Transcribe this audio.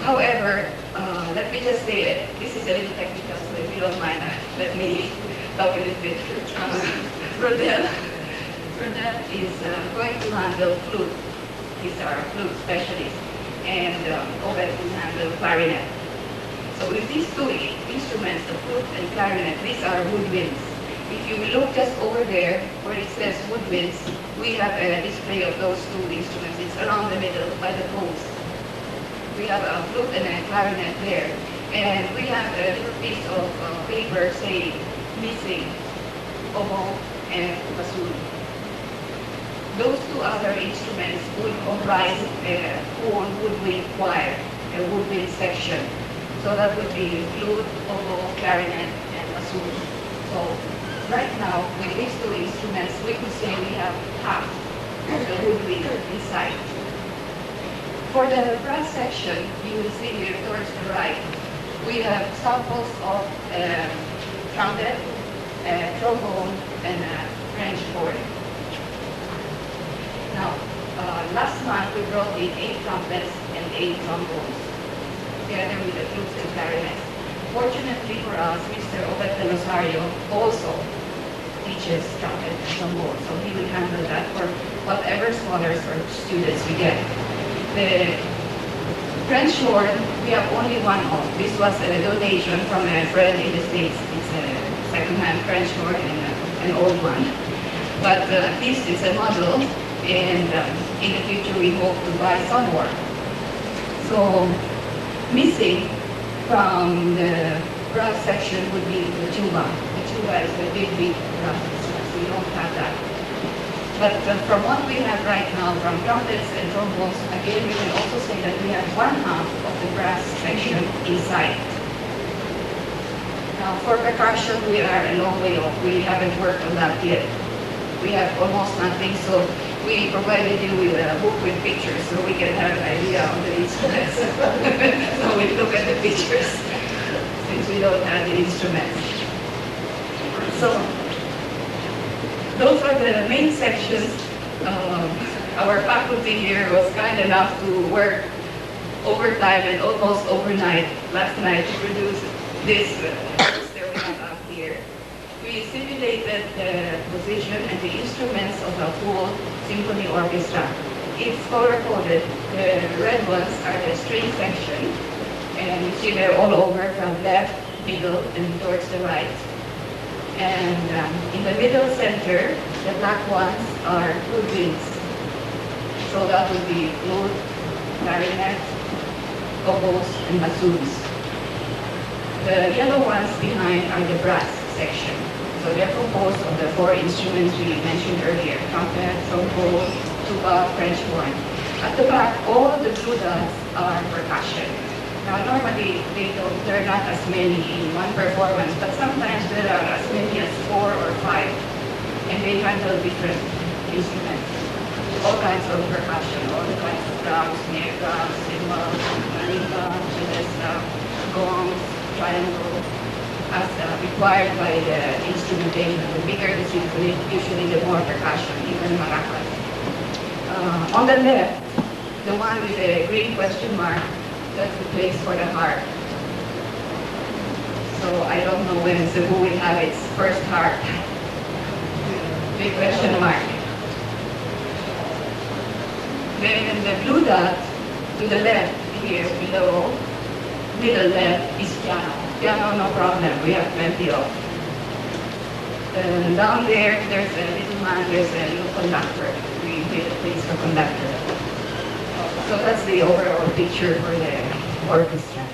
However, let me just say that this is a little technical, so if you don't mind, let me talk a little bit. Rodel is going to handle flute. He's our flute specialist. And Obed will handle clarinet. So with these two instruments, the flute and clarinet, these are woodwinds. If you look just over there where it says woodwinds, we have a display of those two instruments. It's around the middle by the post. We have a flute and a clarinet there. And we have a little piece of paper saying missing oboe and bassoon. Those two other instruments would comprise a whole woodwind choir, a woodwind section. So that would be flute, oboe, clarinet, and bassoon. So right now, with these two instruments, we could say we have half of the woodwind inside. For the brass section, you will see here towards the right, we have samples of trumpet, trombone, and French horn. Now, last month we brought in 8 trumpets and 8 trombones, together with the flutes and clarinets. Fortunately for us, Mr. Obed Rosario also teaches trumpet and trombone, so he will handle that for whatever scholars or students we get. The French horn, we have only one of. This was a donation from a friend in the States. It's a second-hand French horn and an old one. But at least it's a model, and in the future we hope to buy some more. So missing from the brass section would be the tuba. The tuba is a big brass instrument, so we don't have that. But from what we have right now, from trumpets and trombones, again, we can also say that we have one half of the brass section inside. Now, for percussion, we are a long way off. We haven't worked on that yet. We have almost nothing, so we provided you with a book with pictures so we can have an idea of the instruments. So we look at the pictures since we don't have the instruments. So those are the main sections. Our faculty here was kind enough to work overtime and almost overnight last night to produce this poster we have up here. We simulated the position and the instruments of the whole symphony orchestra. It's color-coded. The red ones are the string section, and you see they're all over from left, middle, and towards the right. And in the middle center, the black ones are woodwinds. So that would be flute, clarinet, oboes, and bassoons. The yellow ones behind are the brass section. So they're composed of the 4 instruments we mentioned earlier: trumpet, trombone, tuba, French horn. At the back, all of the blue dots are percussion. Now, normally, there are not as many in one performance, but sometimes there are as many as 4 or 5, and they handle different instruments. All kinds of percussion, all the kinds of drums, snare drums, cymbals, marimba, celesta, gongs, triangle, as required by the instrumentation. The bigger the symphony, usually the more percussion, even maracas. On the left, the one with the green question mark, that's the place for the harp. So I don't know when Cebu will have its first harp. Big question mark. Then the blue dot to the left here below, middle left, is piano. Piano, no problem. We have plenty of. And down there, there's a little man, there's a little conductor. We made a place for conductor. So that's the overall picture for the orchestra.